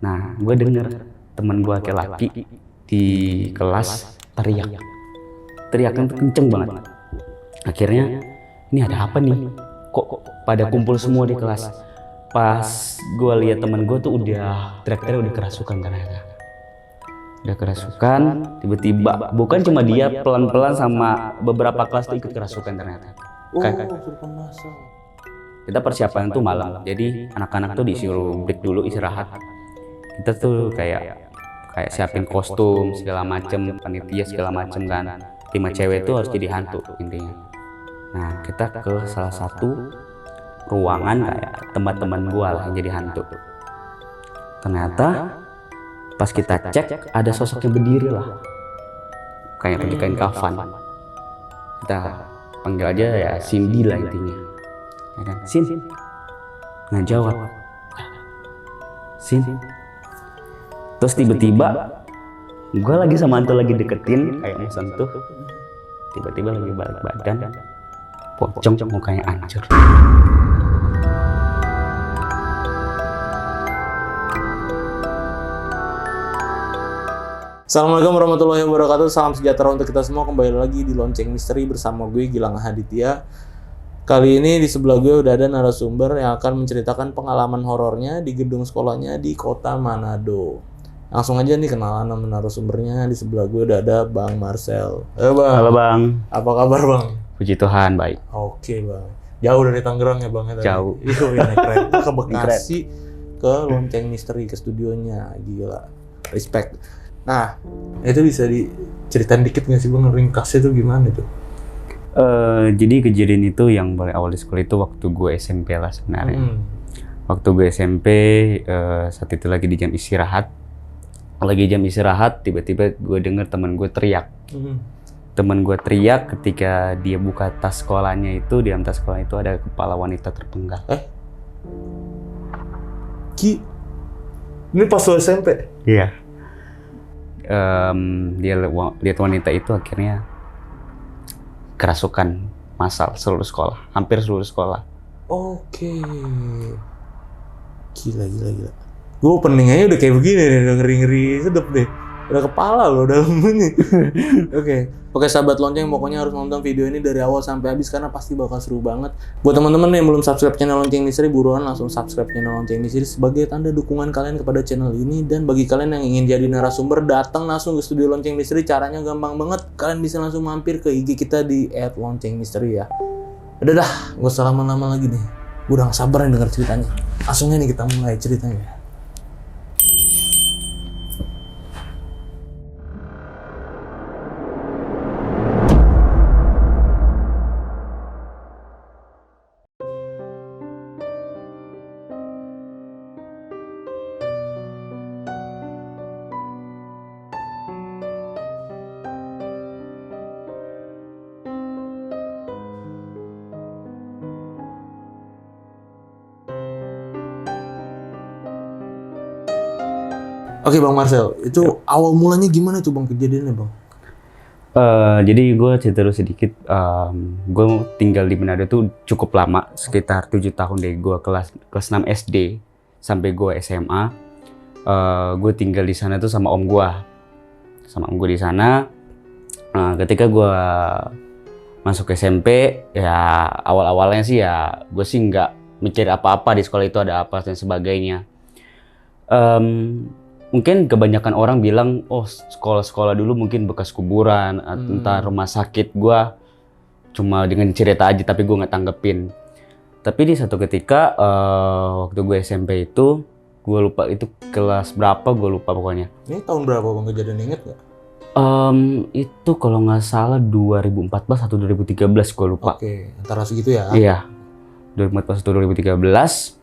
Nah, gue denger temen gue laki-laki di kelas teriakan tuh kenceng banget. Akhirnya ini ada apa nih? Kok pada kumpul semua di kelas? Pas gue lihat temen gue tuh udah teriak-teriak, udah kerasukan ternyata. Udah kerasukan, tiba-tiba bukan cuma dia, pelan-pelan sama beberapa kelas tuh ikut kerasukan ternyata. Kesurupan masal. Kita persiapan tuh malam, jadi anak-anak tuh disuruh break dulu istirahat. Kita tuh kayak siapin kostum segala macem, panitia segala macem kan. 5 cewek tuh harus jadi hantu intinya. Nah, kita ke salah satu ruangan kayak teman-teman gua lah yang jadi hantu. Ternyata pas kita cek ada sosok yang berdiri lah, kayak pakai kain kafan. Kita panggil aja ya Cindy lah intinya, ya kan? Sin, nggak jawab. Sin. Terus tiba-tiba gue lagi sama Anto lagi deketin kayak mau sentuh, tiba-tiba lagi balik badan, pocong mukanya hancur. Assalamualaikum warahmatullahi wabarakatuh. Salam sejahtera untuk kita semua. Kembali lagi di Lonceng Misteri bersama gue Gilang Haditya. Kali ini di sebelah gue udah ada narasumber yang akan menceritakan pengalaman horornya di gedung sekolahnya di kota Manado. Langsung aja nih kenalan sama narasumbernya. Di sebelah gue udah ada Bang Marcel. Bang. Halo Bang. Apa kabar Bang? Puji Tuhan baik. Oke Bang. Jauh dari Tangerang ya Bang? Jauh. Iya keren. Ke Bekasi, ke Lonceng Misteri, ke studionya. Gila. Respect. Nah, itu bisa diceritain dikit nggak sih Bang, ringkasnya itu gimana tuh? Jadi kejadian itu yang paling awal di sekolah itu waktu gue SMP lah sebenarnya. Waktu gue SMP, saat itu lagi di jam istirahat. Lagi jam istirahat, tiba-tiba gue denger teman gue teriak. Teman gue teriak ketika dia buka tas sekolahnya itu, di dalam tas sekolah itu ada kepala wanita terpenggal. Ini pas lo SMP? Iya. Dia lihat wanita itu akhirnya kerasukan massal seluruh sekolah, hampir seluruh sekolah. Oke. Gila. Gue opening aja udah kayak begini nih, udah ngeri-ngeri sedep deh. Udah kepala loh dalam ini. Oke sahabat Lonceng, pokoknya harus nonton video ini dari awal sampai habis karena pasti bakal seru banget. Buat teman-teman yang belum subscribe channel Lonceng Misteri, buruan langsung subscribe channel Lonceng Misteri sebagai tanda dukungan kalian kepada channel ini. Dan bagi kalian yang ingin jadi narasumber, datang langsung ke studio Lonceng Misteri. Caranya gampang banget, kalian bisa langsung mampir ke IG kita di @loncengmisteri ya. Udah dah, gak usah lama-lama lagi nih. Gue udah gak sabar nih denger ceritanya. Langsungnya nih kita mulai ceritanya. Oke Bang Marcel, itu awal mulanya gimana tuh Bang kejadiannya Bang? Jadi gue cerita dulu sedikit, gue tinggal di Manado tuh cukup lama, sekitar 7 tahun dari gue kelas 6 SD sampai gue SMA. Gue tinggal di sana tuh sama om gue di sana. Ketika gue masuk SMP, ya awal-awalnya sih ya gue sih nggak mikir apa-apa di sekolah itu ada apa dan sebagainya. Mungkin kebanyakan orang bilang, oh sekolah-sekolah dulu mungkin bekas kuburan, entah rumah sakit. Gue cuma dengan cerita aja tapi gue nggak tanggepin. Tapi di satu ketika waktu gue SMP itu, gue lupa itu kelas berapa, gue lupa pokoknya. Ini tahun berapa Bang kejadian, inget nggak? Itu kalau nggak salah 2014 atau 2013 gue lupa. Oke, antara segitu ya? Iya, 2014 atau 2013.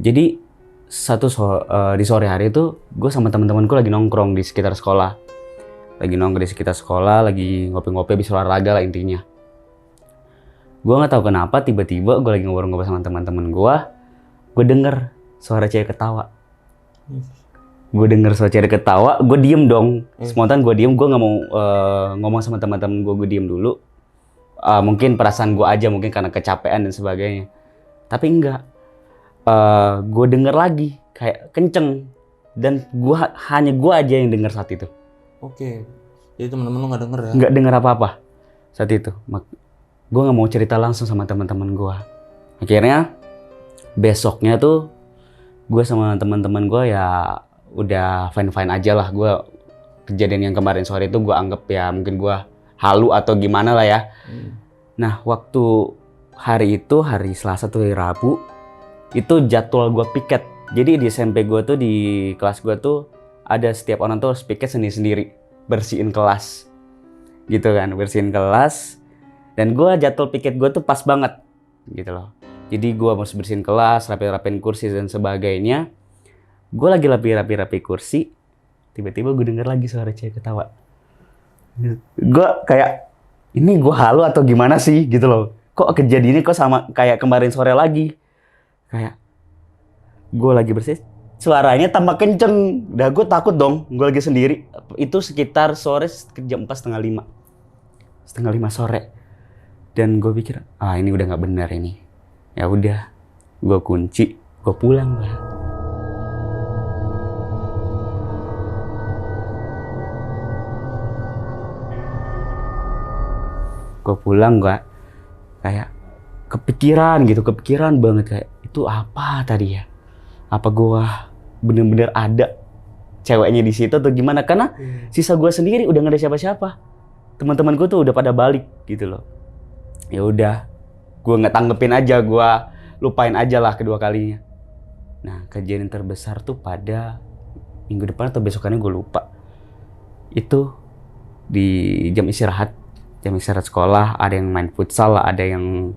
Jadi di sore hari itu gue sama teman-temanku lagi nongkrong di sekitar sekolah. Lagi ngopi-ngopi habis olahraga lah intinya. Gue nggak tahu kenapa tiba-tiba gue lagi ngobrol-ngobrol sama teman-teman gue denger suara cewek ketawa. Gue diem dong. Spontan gue diem, gue nggak mau ngomong sama teman-teman gue diem dulu. Mungkin perasaan gue aja, mungkin karena kecapean dan sebagainya. Tapi enggak. Gue denger lagi kayak kenceng. Dan hanya gua aja yang dengar saat itu. Oke. Jadi teman-teman lu nggak denger ya? Nggak dengar apa-apa saat itu. Gue nggak mau cerita langsung sama teman-teman gue. Akhirnya besoknya tuh gue sama teman-teman gue ya udah fine-fine aja lah. Gue kejadian yang kemarin sore itu gue anggap ya mungkin gue halu atau gimana lah ya. Nah waktu hari itu, hari Selasa tuh hari Rabu, itu jadwal gue piket. Jadi di SMP gue tuh, di kelas gue tuh ada setiap orang tuh harus piket sendiri-sendiri, bersihin kelas gitu kan, bersihin kelas. Dan gue jadwal piket gue tuh pas banget gitu loh. Jadi gue harus bersihin kelas, rapi-rapiin kursi dan sebagainya. Gue lagi rapi kursi, tiba-tiba gue denger lagi suara cewek ketawa. Gue kayak, ini gue halu atau gimana sih gitu loh. Kok kejadiannya kok sama kayak kemarin sore lagi. Kayak gue lagi bersih, suaranya tambah kenceng. Udah gue takut dong, gue lagi sendiri. Itu sekitar sore jam 4:30. 4:30 sore. Dan gue pikir, ini udah nggak benar ini. Ya udah, gue kunci, gue pulang lah. Gue pulang gue kayak kepikiran banget, kayak itu apa tadi ya? Apa gua bener-bener ada ceweknya di situ atau gimana? Karena sisa gua sendiri udah nggak ada siapa-siapa. Teman-teman gua tuh udah pada balik gitu loh. Ya udah, gua nggak tanggepin aja, gua lupain aja lah kedua kalinya. Nah kejadian terbesar tuh pada minggu depan atau besokannya gua lupa. Itu di jam istirahat sekolah, ada yang main futsal, ada yang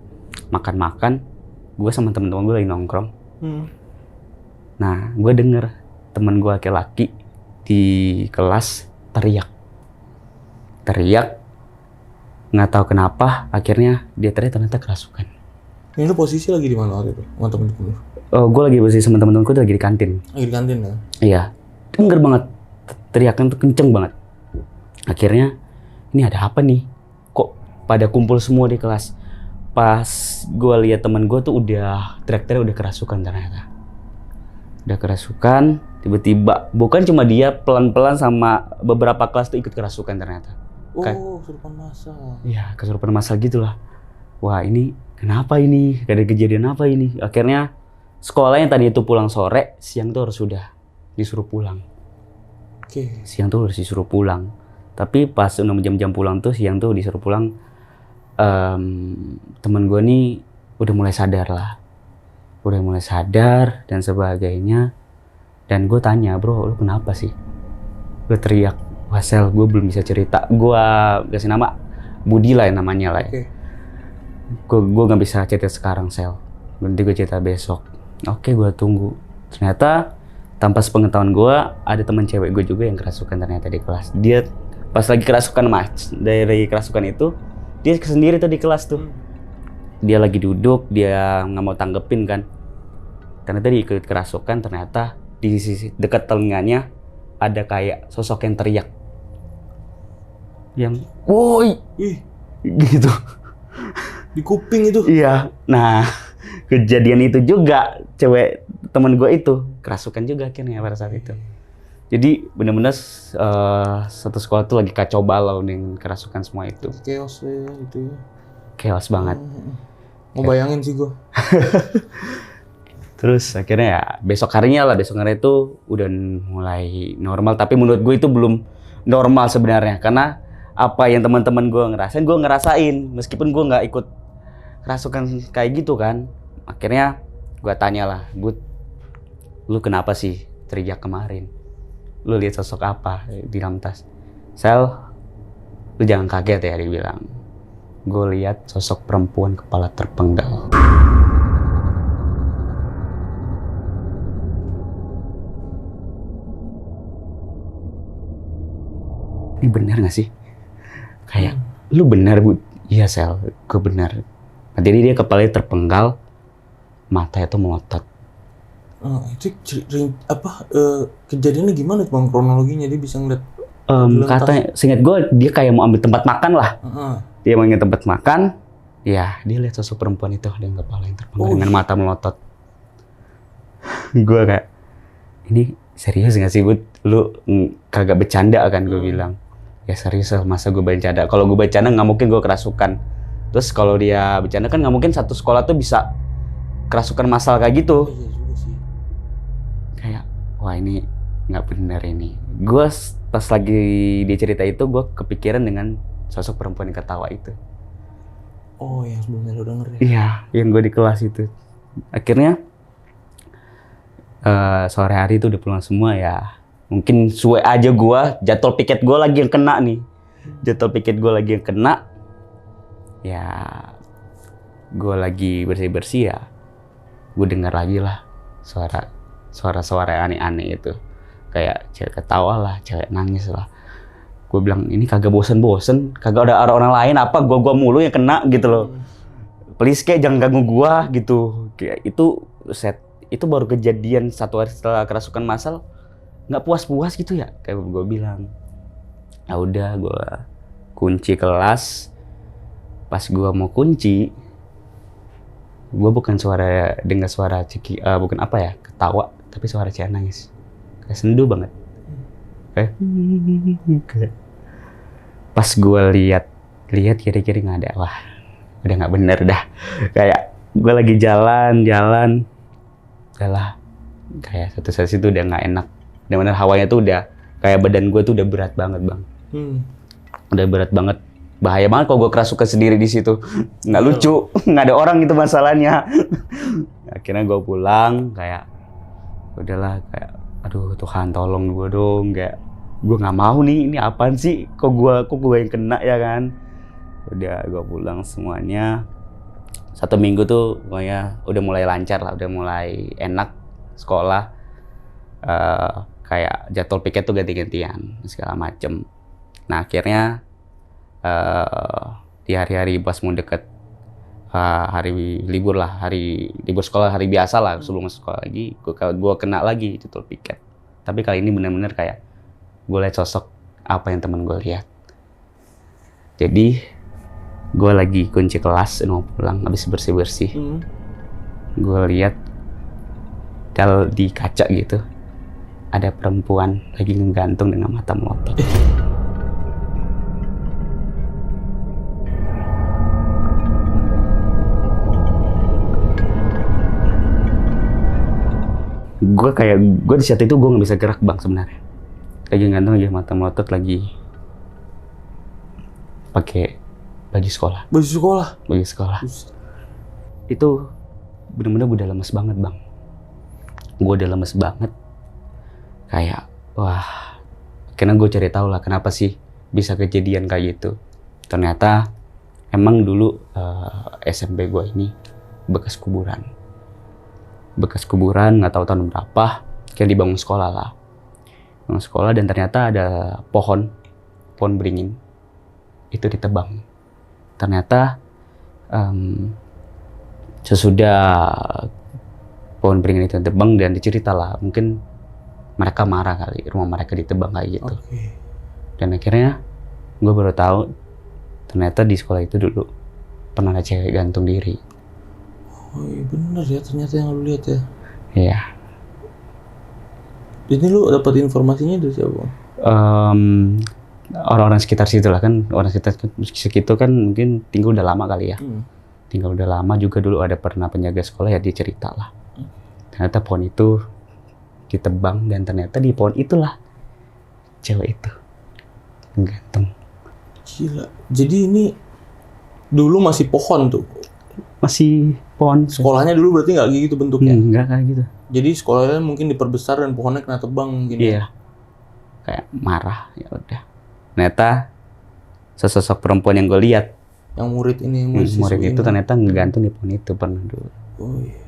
makan-makan. Gua sama teman-teman gua lagi nongkrong. Nah, gue denger temen gue laki-laki di kelas teriak, nggak tahu kenapa. Akhirnya dia teriak ternyata kerasukan. Ini lu posisi lagi di mana waktu itu, sama temen-temen lu? Oh, gue lagi bersih sama temen-temen gue lagi di kantin. Lagi di kantin ya? Iya, denger banget teriakan tuh kenceng banget. Akhirnya ini ada apa nih? Kok pada kumpul semua di kelas? Pas gue lihat temen gue tuh udah teriak-teriak, udah kerasukan ternyata. Udah kerasukan, tiba-tiba bukan cuma dia, pelan-pelan sama beberapa kelas tuh ikut kerasukan ternyata. Kesurupan massal. Iya, kesurupan massal gitulah. Wah ini kenapa ini? Ada kejadian apa ini? Akhirnya sekolah yang tadi itu pulang sore, siang tuh harus sudah disuruh pulang. Oke. Siang tuh harus disuruh pulang. Tapi pas udah jam-jam pulang tuh, siang tuh disuruh pulang, temen gue nih udah mulai sadar lah. Udah mulai sadar dan sebagainya. Dan gue tanya, bro, lu kenapa sih? Gue teriak, wah Sel, gue belum bisa cerita. Gue kasih nama Budi lah namanya lah ya. Gue gak bisa cerita sekarang, Sel. Nanti gue cerita besok. Oke, gue tunggu. Ternyata tanpa sepengetahuan gue, ada teman cewek gue juga yang kerasukan ternyata di kelas. Dia pas lagi kerasukan dari kerasukan itu, dia sendiri tuh di kelas tuh. Dia lagi duduk, dia nggak mau tanggepin kan. Ternyata dia ikut kerasukan, ternyata di sisi dekat telinganya ada kayak sosok yang teriak. Yang, woi! Gitu. Di kuping itu? Iya. Nah, kejadian itu juga, cewek temen gue itu kerasukan juga akhirnya pada saat itu. Jadi benar-benar satu sekolah tuh lagi kacau balau dengan kerasukan semua itu. Chaos ya itu ya. Chaos banget. Mau bayangin sih gue. Terus akhirnya ya besok harinya itu udah mulai normal. Tapi menurut gue itu belum normal sebenarnya. Karena apa yang teman-teman gue ngerasain. Meskipun gue nggak ikut kerasukan kayak gitu kan. Akhirnya gue tanya lah, Bud, lu kenapa sih teriak kemarin? Lu lihat sosok apa di dalam tas? Sel, lu jangan kaget ya, dia bilang. Gue lihat sosok perempuan kepala terpenggal. Ini benar gak sih? Kayak, lu benar, Bu? Iya, Sel, gue benar. Nah, jadi dia kepalanya terpenggal, matanya tuh melotot. Itu kejadiannya gimana Bang, kronologinya? Dia bisa ngeliat katanya, seingat gue dia kayak mau ambil tempat makan lah. Dia mau ingin tempat makan, ya dia lihat sosok perempuan itu dengan kepala yang terpenggal dengan mata melotot. Gue kayak, ini serius gak sih Bud? Lu kagak bercanda kan? Gue bilang, ya serius lah, masa gue bercanda? Kalau gue bercanda nggak mungkin gue kerasukan. Terus kalau dia bercanda kan nggak mungkin satu sekolah tuh bisa kerasukan massal kayak gitu. Iya juga sih. Kayak, wah ini nggak benar ini. Gue pas lagi dia cerita itu, gue kepikiran dengan sosok perempuan yang ketawa itu. Oh, yang sebelumnya lo denger ya? Iya, yang gue di kelas itu. Akhirnya sore hari itu udah pulang semua ya. Mungkin suwe aja gue, jadwal piket gue lagi yang kena nih. Jadwal piket gue lagi yang kena. Ya, gue lagi bersih-bersih ya. Gue dengar lagi lah suara-suara aneh-aneh itu. Kayak cewek ketawa lah, cewek nangis lah. Gue bilang, ini kagak bosen-bosen, kagak ada orang lain apa, gua mulu yang kena gitu loh. Please kayak jangan ganggu gua gitu. Kayak itu baru kejadian 1 hari setelah kerasukan massal, nggak puas-puas gitu ya, kayak gue bilang. Ya udah, gue kunci kelas. Pas gue mau kunci, gue bukan dengar suara bukan apa ya, ketawa, tapi suara cewek nangis. Kayak sendu banget. Kayak pas gue lihat kiri-kiri nggak ada, wah udah nggak bener dah. Kayak gue lagi jalan, udahlah, kayak satu saat itu udah nggak enak. Bener-bener hawanya tuh udah kayak badan gue tuh udah berat banget bang. Udah berat banget, bahaya banget kalau gue kerasukan sendiri di situ. Nggak lucu, nggak ada orang itu masalahnya. Akhirnya gue pulang, kayak udahlah, kayak aduh Tuhan tolong gue dong, kayak gue nggak mau nih, ini apaan sih, kok gue yang kena ya kan. Udah gue pulang semuanya. 1 minggu tuh pokoknya udah mulai lancar lah, udah mulai enak sekolah. Kayak jadwal piket tuh ganti-gantian segala macem. Nah akhirnya di hari-hari pas mau deket hari libur lah, hari libur sekolah, hari biasa lah sebelum masuk sekolah lagi, gue kena lagi jadwal piket. Tapi kali ini benar-benar kayak gue lihat sosok apa yang temen gue lihat. Jadi gue lagi kunci kelas mau pulang habis bersih-bersih. Gue lihat di kaca gitu ada perempuan lagi ngegantung dengan mata melotot. Gue di saat itu gue nggak bisa gerak bang sebenarnya. Lagi gantung aja mata melotot, lagi pakai baju sekolah. Baju sekolah. Itu bener-bener gue udah lemes banget bang. Gue udah lemes banget. Kayak wah, karena gue cari tahu lah kenapa sih bisa kejadian kayak gitu. Ternyata emang dulu SMP gue ini bekas kuburan. Nggak tahu tahun berapa, kayak dibangun sekolah lah. Bangun sekolah dan ternyata ada pohon beringin itu ditebang. Ternyata sesudah pohon beringin itu ditebang dan dicerita lah, mungkin mereka marah kali, rumah mereka ditebang kayak gitu. Dan akhirnya gue baru tahu ternyata di sekolah itu dulu pernah ada cewek gantung diri. Oh iya bener ya, ternyata yang lu lihat ya. Iya. Jadi lu dapat informasinya dari siapa? Orang-orang sekitar situ lah kan, orang sekitar kan mungkin tinggal udah lama kali ya. Tinggal udah lama juga, dulu ada pernah penjaga sekolah ya, dia cerita lah. Ternyata pohon itu ditebang dan ternyata di pohon itulah cewek itu gantung. Gila. Jadi ini dulu masih pohon tuh. Masih pohon. Sekolahnya dulu berarti nggak gitu bentuknya? Nggak kayak gitu. Jadi sekolahnya mungkin diperbesar dan pohonnya kena tebang mungkin. Iya. Kayak marah, ya udah. Ternyata sesosok perempuan yang gue lihat, yang murid itu ternyata ngegantung di pohon itu pernah dulu. Oh iya.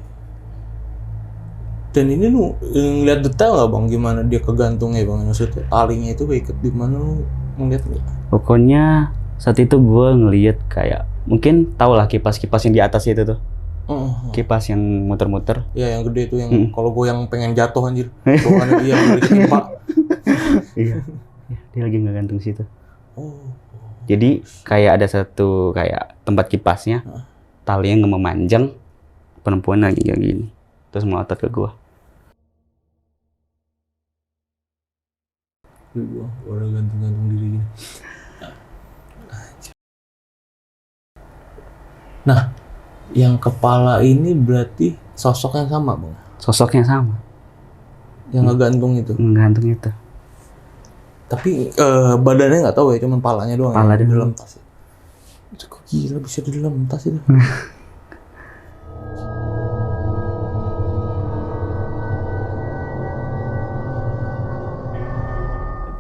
Dan ini lu ngeliat detail nggak bang, gimana dia kegantungnya bang? Maksudnya talinya itu keikat di mana, lu ngeliat nggak? Pokoknya saat itu gue ngelihat kayak, mungkin tau lah kipas-kipas yang di atas itu tuh. Kipas yang muter-muter. Iya yang gede tuh, yang kalau gue yang pengen jatuh anjir. Bawaannya dia yang ketimpa. Iya. Dia lagi ngegantung situ. Jadi kayak ada satu kayak tempat kipasnya, talinya memanjang, perempuan lagi kayak gini, terus melotot ke gua. Gua udah gantung-gantung diri gini. Nah, yang kepala ini berarti sosok yang sama, Bang? Sosoknya sama. Yang ngegantung itu? Gantung itu. Tapi badannya nggak tahu ya, cuman palanya doang. Pala ya, di doang. dalam tas. Itu kok gila bisa di dalam tas itu.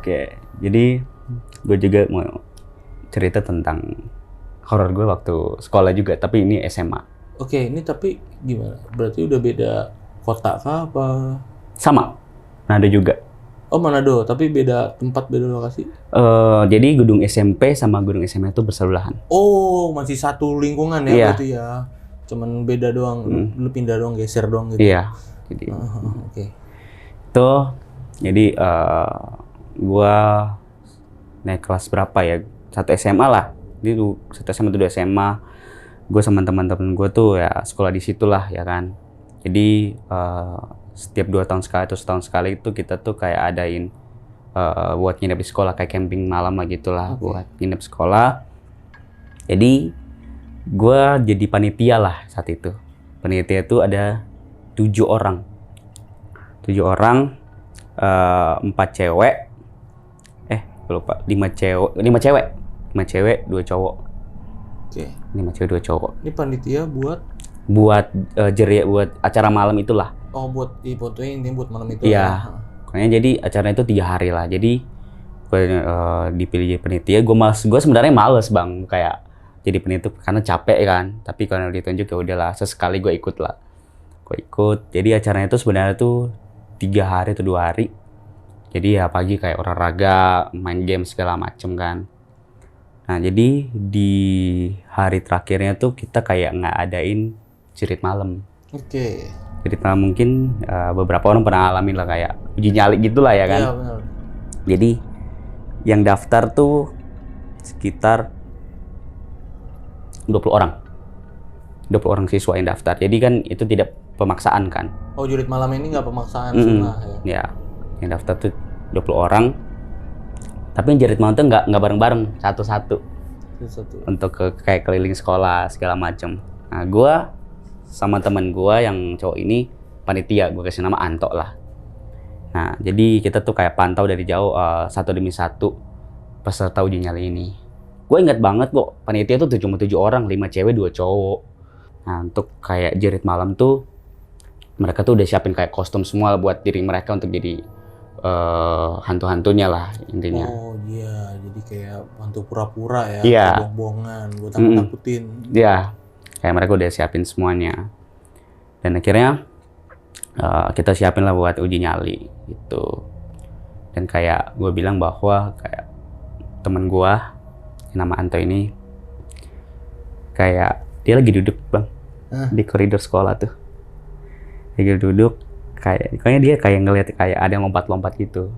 Oke, jadi gue juga mau cerita tentang horor gue waktu sekolah juga, tapi ini SMA. Oke, ini tapi gimana? Berarti udah beda kota kah apa? Sama, ada juga. Oh, Manado, tapi beda tempat, beda lokasi. Jadi gedung SMP sama gedung SMA itu bersebelahan. Oh, masih satu lingkungan ya Iya. berarti ya. Cuman beda doang, lu pindah doang, geser doang gitu. Iya, jadi Oke. itu, jadi gue naik kelas berapa ya? Satu SMA lah. Jadi satu SMA itu 2 SMA. Gue sama teman-teman gue tuh ya sekolah di situ lah ya kan. Jadi setiap 2 tahun sekali atau setahun sekali itu kita tuh kayak adain buat nginep di sekolah, kayak camping malam lah gitulah. Oke. Buat nginep sekolah. Jadi gue jadi panitia lah saat itu. Panitia itu ada 7 orang. 7 orang, 4 cewek. Lupa, 5 cewek. 5 cewek, 2 cowok. Oke. 5 cewek, 2 cowok. Ini panitia buat Buat jeria, buat acara malam itulah. buat fotonya ini buat malam itu. Iya. Ya? Makanya jadi acaranya itu 3 hari lah. Jadi gue dipilih jadi penitia. Gue sebenarnya males bang, kayak jadi penitia karena capek kan. Tapi kalau ditunjuk ya udahlah, sesekali gue ikut lah. Gue ikut. Jadi acaranya itu sebenarnya tuh 3 hari atau 2 hari. Jadi ya pagi kayak olahraga, main game segala macem kan. Nah jadi di hari terakhirnya tuh kita kayak ngadain cerit malam. Oke. Cerit malam mungkin beberapa orang pernah alamin lah, kayak uji nyali gitu lah ya kan. Iya benar. Jadi yang daftar tuh sekitar 20 orang. 20 orang siswa yang daftar. Jadi kan itu tidak pemaksaan kan. Oh, jurit malam ini nggak pemaksaan sunnah ya. Ya, yang daftar tuh 20 orang. Tapi yang jerit malam tuh nggak bareng-bareng, satu-satu. Satu. Untuk kayak keliling sekolah segala macem. Nah, gua sama teman gua yang cowok ini panitia, gua kasih nama Anto lah. Nah, jadi kita tuh kayak pantau dari jauh satu demi satu peserta uji nyali ini. Gue inget banget kok, panitia tuh cuma 7 orang, 5 cewek, 2 cowok. Nah, untuk kayak jerit malam tuh mereka tuh udah siapin kayak kostum semua buat diri mereka untuk jadi hantu-hantunya lah intinya. Oh iya, jadi kayak hantu pura-pura ya, Iya. bohong-bohongan, buat takut-takutin. Iya, kayak mereka udah siapin semuanya. Dan akhirnya kita siapin lah buat uji nyali gitu. Dan kayak gue bilang bahwa kayak temen gue yang nama Anto ini kayak dia lagi duduk bang di koridor sekolah tuh. Lagi duduk kayaknya dia kayak ngeliat kayak ada yang lompat-lompat gitu.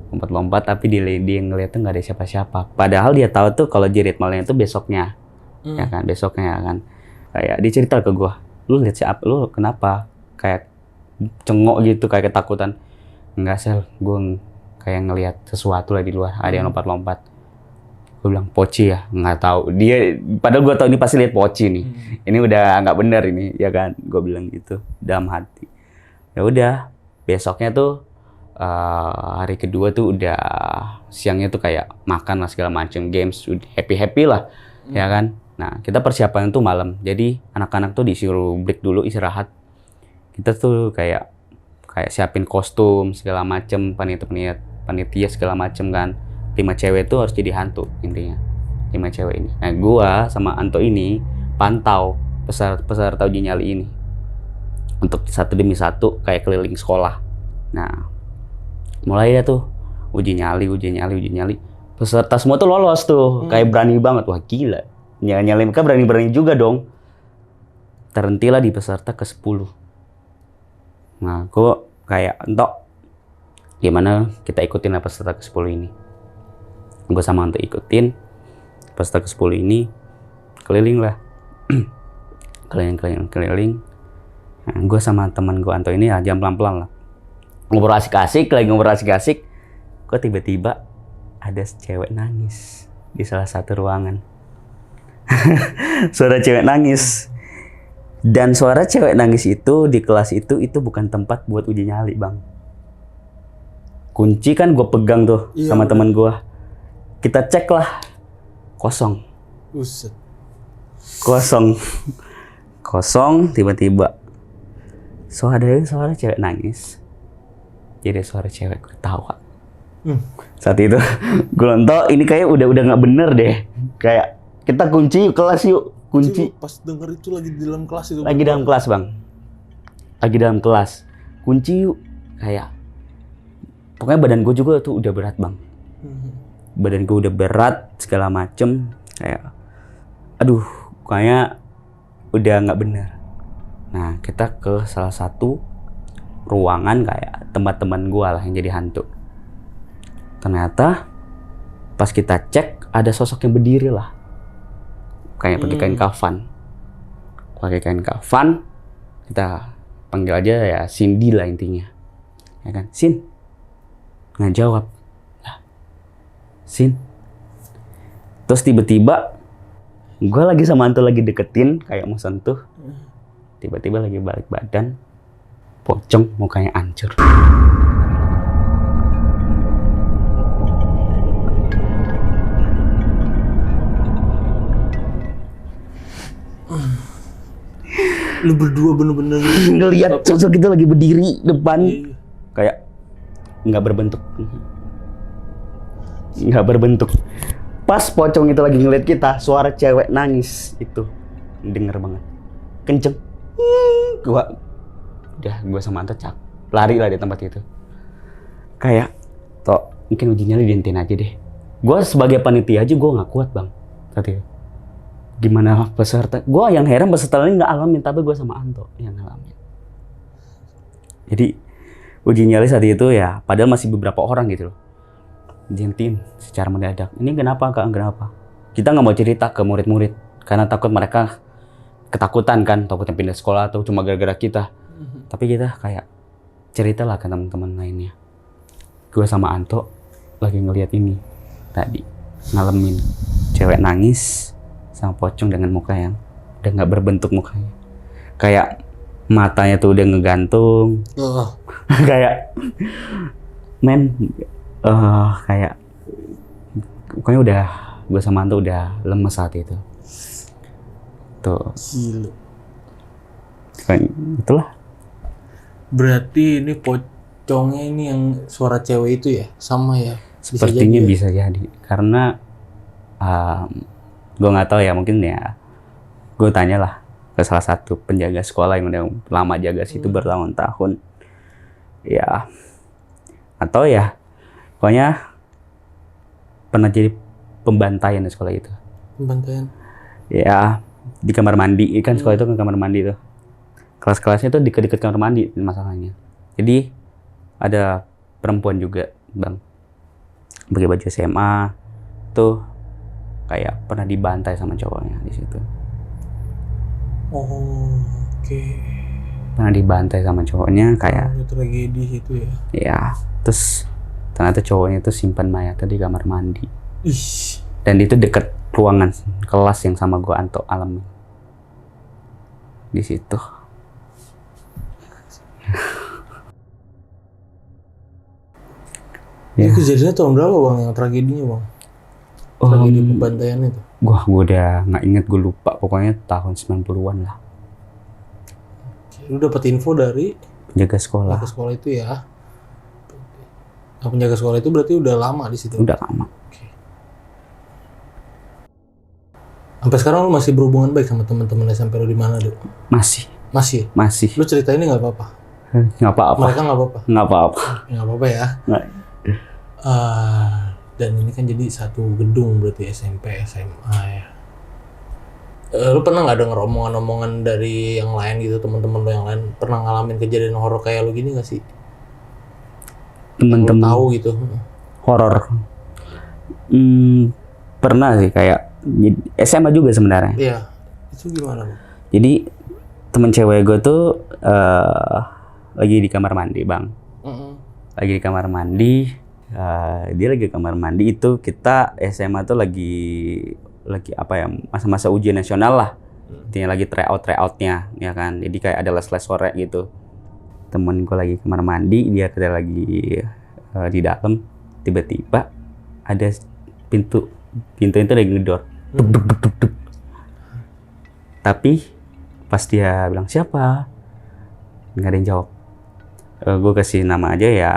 Lompat-lompat tapi dia ngeliat tuh nggak ada siapa-siapa. Padahal dia tahu tuh kalau jerit malamnya itu besoknya. Ya kan, besoknya ya kan. Kayak dia cerita ke gua, "Lu lihat siapa? Lu kenapa?" Kayak cengok gitu, kayak ketakutan. "Enggak, Sel, gua kayak ngelihat sesuatu lah di luar, ada yang lompat-lompat." Gue bilang, "Poci ya?" Nggak tahu. Dia padahal gua tahu ini pasti lihat Poci nih. Ini udah nggak bener ini, ya kan? Gua bilang gitu dalam hati. Ya udah, besoknya tuh hari kedua tuh udah siangnya tuh kayak makan lah segala macam, games, happy lah, ya kan. Nah kita persiapan tuh malam, jadi anak-anak tuh disuruh break dulu istirahat. Kita tuh kayak siapin kostum segala macam, panitia segala macam kan. 5 cewek tuh harus jadi hantu intinya, 5 cewek ini. Nah gua sama Anto ini pantau peserta uji nyali ini untuk satu demi satu kayak keliling sekolah. Nah mulai ya tuh uji nyali. Peserta semua tuh lolos tuh, kayak berani banget. Wah gila, nyali mereka berani juga dong. Terhentilah di peserta ke-10. Nah gue kayak entok gimana kita ikutin lah peserta ke-10 ini. Gue sama Anto ikutin peserta ke-10 ini, keliling lah. keliling. Nah, gue sama teman gue Anto ini ya jam pelan-pelan lah. Ngobrol asik-asik. kok tiba-tiba ada cewek nangis di salah satu ruangan. Suara cewek nangis. Dan suara cewek nangis itu di kelas itu bukan tempat buat uji nyali, Bang. Kunci kan gue pegang tuh sama teman gue. Kita cek lah, kosong. Buset. Kosong tiba-tiba. Suara cewek nangis. Jadi suara cewek ketawa. Saat itu gue nonton ini kayak udah nggak bener deh. Kayak kita kunci yuk kelas yuk. Kunci. Pas denger itu lagi di dalam kelas itu. Lagi dalam kelas, Bang. Lagi dalam kelas. Kunci yuk. Kayak pokoknya badan gue juga tuh udah berat, Bang. Badan gue udah berat segala macem. Kayak aduh, kayaknya udah nggak bener. Nah, kita ke salah satu ruangan kayak tempat teman gue lah yang jadi hantu. Ternyata pas kita cek ada sosok yang berdiri lah. Kayak pakai kain kafan. Pakai kain kafan. Kita panggil aja ya Cindy lah intinya. Ya kan? Sin. Nggak jawab. Lah. Sin. Terus tiba-tiba gue lagi sama Anto lagi deketin kayak mau sentuh. Tiba-tiba lagi balik badan. Pocong mukanya hancur. Lu berdua bener-bener ngelihat sosok itu lagi berdiri depan. Kayak nggak berbentuk. Pas pocong itu lagi ngeliat kita, suara cewek nangis itu denger banget, kenceng. Gua sama Anto lari lah di tempat itu. Kayak mungkin uji nyali dihentiin aja deh. Gua sebagai panitia aja gua nggak kuat, Bang, saat itu. Gimana peserta? Gue yang heran peserta lain nggak alamin, tapi gue sama Anto yang ngalamin. Jadi uji nyali saat itu ya, padahal masih beberapa orang gitu loh, dihentiin secara mendadak. Ini kenapa kak? Kenapa? Kita nggak mau cerita ke murid-murid karena takut mereka ketakutan kan, takutnya pindah sekolah atau cuma gara-gara kita. Tapi kita kayak cerita lah ke teman-teman lainnya. Gue sama Anto lagi ngeliat ini tadi, ngalamin cewek nangis sama pocong dengan muka yang udah nggak berbentuk mukanya, kayak matanya tuh udah ngegantung. Kayak kayak pokoknya udah gue sama Anto udah lemes saat itu tuh. Gila. Kayak itulah. Berarti ini pocongnya ini yang suara cewek itu ya, sama ya? Sepertinya bisa jadi karena gue nggak tahu ya, mungkin ya gue tanyalah ke salah satu penjaga sekolah yang udah lama jaga situ bertahun-tahun ya, atau ya pokoknya pernah jadi pembantaian di sekolah itu. Pembantaian? Ya di kamar mandi kan, sekolah itu kan kamar mandi tuh, kelas-kelasnya tuh deket-deket kamar mandi masalahnya. Jadi ada perempuan juga, Bang, pakai baju SMA tuh kayak pernah dibantai sama cowoknya di situ. Oke. Pernah dibantai sama cowoknya kayak. Tragedi itu ya. Ya, terus ternyata cowoknya itu simpan mayatnya di kamar mandi. Ih. Dan itu deket ruangan kelas yang sama gua Anto alami. Di situ. Ya. Ini kejadiannya tahun berapa, Bang, yang tragedinya, Bang? Tragedi pembantaian itu? Gua udah nggak inget, gue lupa. Pokoknya tahun 90-an lah. Lu dapet info dari penjaga sekolah. Penjaga sekolah itu ya. Nah, penjaga sekolah itu berarti udah lama di situ. Udah lama. Oke. Sampai sekarang lu masih berhubungan baik sama teman-teman SMP lu di mana, Dok? Masih. Masih. Lu cerita ini nggak apa-apa? Nggak apa-apa. Mereka nggak apa-apa? Nggak apa-apa. Nggak apa-apa ya? Nggak. Dan ini kan jadi satu gedung berarti SMP, SMA ya. Lu pernah nggak denger omongan-omongan dari yang lain gitu, teman-teman lu yang lain pernah ngalamin kejadian horor kayak lu gini nggak sih? Temen-temen tahu gitu? Horor. Pernah sih, kayak SMA juga sebenarnya. Iya. Itu gimana, Bang? Jadi temen cewek gue tuh lagi di kamar mandi, Bang. Lagi di kamar mandi. Dia lagi ke kamar mandi, itu kita SMA tuh lagi apa ya, masa-masa ujian nasional lah. Intinya lagi tryoutnya ya kan. Jadi kayak ada les sore gitu. Temen gue lagi kamar mandi, dia kita lagi di dalam, tiba-tiba ada pintu itu lagi ngedor. Duk, duk, duk, duk, duk. Tapi pas dia bilang siapa, nggak ada yang jawab. Gue kasih nama aja ya,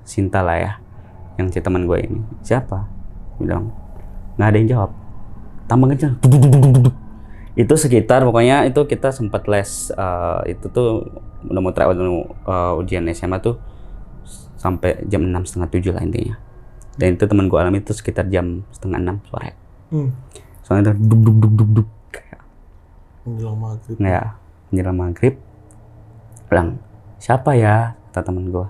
Sinta lah ya, yang si teman gue ini. Siapa? Bilang nggak ada yang jawab. Tambah kencang. Itu sekitar, pokoknya itu kita sempat les, itu tuh udah mau tryout ujian SMA tuh sampai jam 6:30, 7 lah intinya. Dan itu teman gue alami itu sekitar jam 5:30 sore. Soalnya itu duk kayak menjelang maghrib. Ya, menjelang maghrib. Bilang siapa ya, kata teman gue.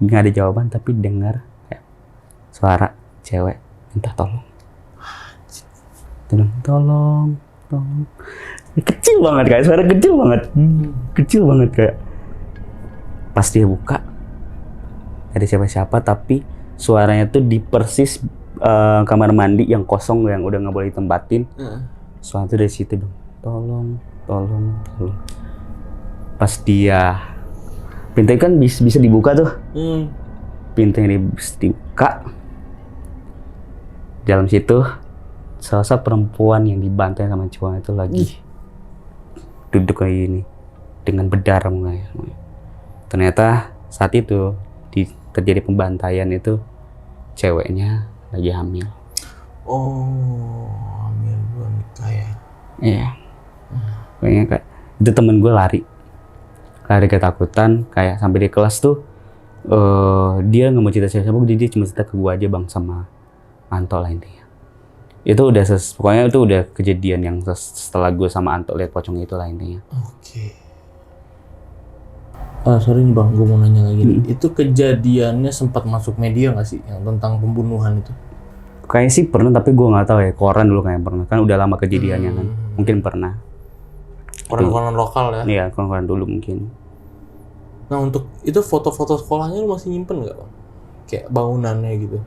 Nggak ada jawaban, tapi dengar kayak suara cewek minta tolong. Tolong. Kecil banget, kayak suara kecil banget kayak. Pas dia buka, ada siapa-siapa, tapi suaranya tuh di persis kamar mandi yang kosong, yang udah nggak boleh ditempatin. Suara tuh dari situ dong. Tolong. Pas dia, pintunya kan bisa dibuka tuh. Pintunya bisa dibuka. Dalam situ sosok perempuan yang dibantai sama cowok itu lagi duduk kayak gini dengan bedar mukanya. Ternyata saat itu terjadi pembantaian itu ceweknya lagi hamil. Oh, hamil belum nikah ya? Iya. Kayaknya kayak itu temen gue lari ketakutan, kayak sampai di kelas tuh dia nggak mau cerita siapa, jadi dia cuma cerita ke gue aja bang sama Anto lah intinya. Itu udah pokoknya itu udah kejadian yang setelah gue sama Anto lihat pocong itu lah intinya. Oke. Sorry nih bang, gue mau nanya lagi nih. Itu kejadiannya sempat masuk media nggak sih yang tentang pembunuhan itu? Kayaknya sih pernah, tapi gue nggak tahu ya. Koran dulu kayak pernah, kan udah lama kejadiannya kan. Mungkin pernah. Koran-koran lokal ya? Iya, koran dulu mungkin. Nah untuk itu foto-foto sekolahnya lu masih nyimpen nggak bang? Kayak bangunannya gitu?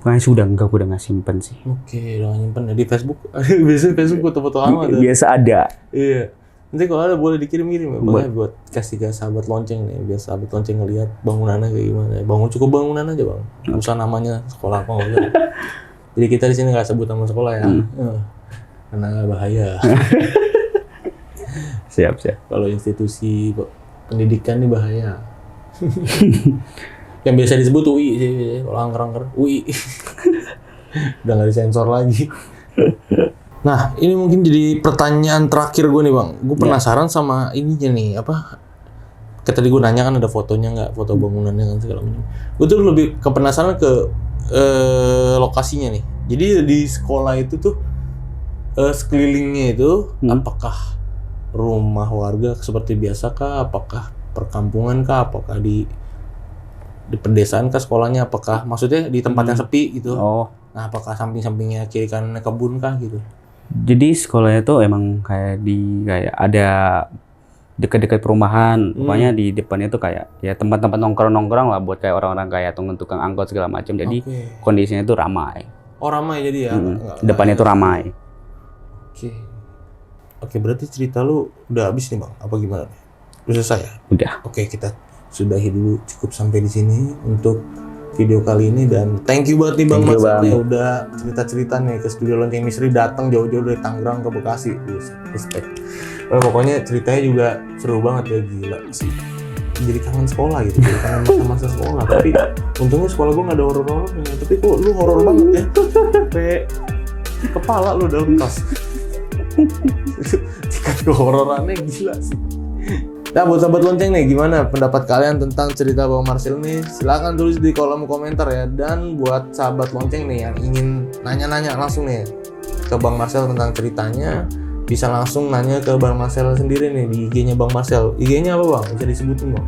Kayaknya sudah enggak, gue udah nggak simpen sih. Oke, udah nyimpen ya di Facebook. Biasanya Facebook foto-foto lama tuh. Biasa ada. Iya. Nanti kalau ada boleh dikirim-kirim ya, bang, buat kasih ke sahabat lonceng nih, biar sahabat lonceng ngelihat bangunannya kayak gimana. Cukup bangunan aja bang, nggak usah namanya sekolah apa nggak. Jadi kita di sini nggak sebut nama sekolah ya, karena bahaya. Siap. Kalau institusi pendidikan ini bahaya. Yang biasa disebut UI sih, kalau angker-angker UI. Udah nggak disensor lagi. Nah, ini mungkin jadi pertanyaan terakhir gue nih bang. Gue penasaran sama ininya nih, apa? Kayak tadi gue nanya kan ada fotonya nggak, foto bangunannya kan segala macam. Gue tuh lebih penasaran ke lokasinya nih. Jadi di sekolah itu tuh sekelilingnya itu apakah rumah warga seperti biasa kah? Apakah perkampungan kah? Apakah di pedesaan kah sekolahnya? Apakah maksudnya di tempat yang sepi gitu? Oh. Nah, apakah samping-sampingnya kiri kanannya kebun kah gitu? Jadi sekolahnya tuh emang kayak ada dekat-dekat perumahan. Pokoknya di depannya tuh kayak ya tempat-tempat nongkrong lah buat kayak orang-orang kayak tukang angkot segala macam. Jadi kondisinya tuh ramai. Oh, ramai jadi ya. Depannya tuh ramai. Oke, berarti cerita lu udah habis nih bang? Apa gimana? Udah selesai ya? Udah. Oke, kita sudahi dulu, cukup sampai di sini untuk video kali ini, dan thank you banget nih bang Mas ya udah cerita-cerita nih ke studio Lonceng Misteri, datang jauh-jauh dari Tangerang ke Bekasi. Respect. Pokoknya ceritanya juga seru banget ya, gila sih. Jadi kangen sekolah gitu, jadi kangen masa-masa sekolah. Tapi untungnya sekolah gue nggak ada horor-horornya. Tapi kok lu horor banget ya? Sampai kepala lu dalam tas. Tingkat kehororannya gila sih. Nah buat sahabat lonceng nih, gimana pendapat kalian tentang cerita Bang Marcel nih? Silahkan tulis di kolom komentar ya. Dan buat sahabat lonceng nih yang ingin nanya-nanya langsung nih ke Bang Marcel tentang ceritanya, bisa langsung nanya ke Bang Marcel sendiri nih di IG-nya Bang Marcel. IG-nya apa bang? Bisa disebutin bang?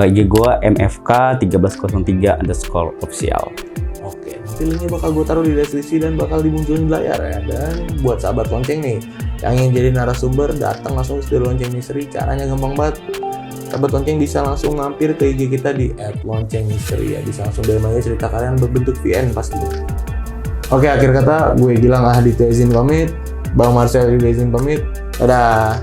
IG gue mfk1303_official. Oke, nanti linknya bakal gue taruh di deskripsi dan bakal dimunculin di layar ya. Dan buat sahabat lonceng nih yang ingin jadi narasumber, datang langsung ke Studio Lonceng Misteri. Caranya gampang banget. Sahabat Lonceng bisa langsung mampir ke IG kita di @loncengmisteri ya. Bisa langsung DM aja cerita kalian berbentuk VN pastinya. Oke, akhir kata gue Gilang Aditya izin pamit. Bang Marcel juga izin pamit. Dadah.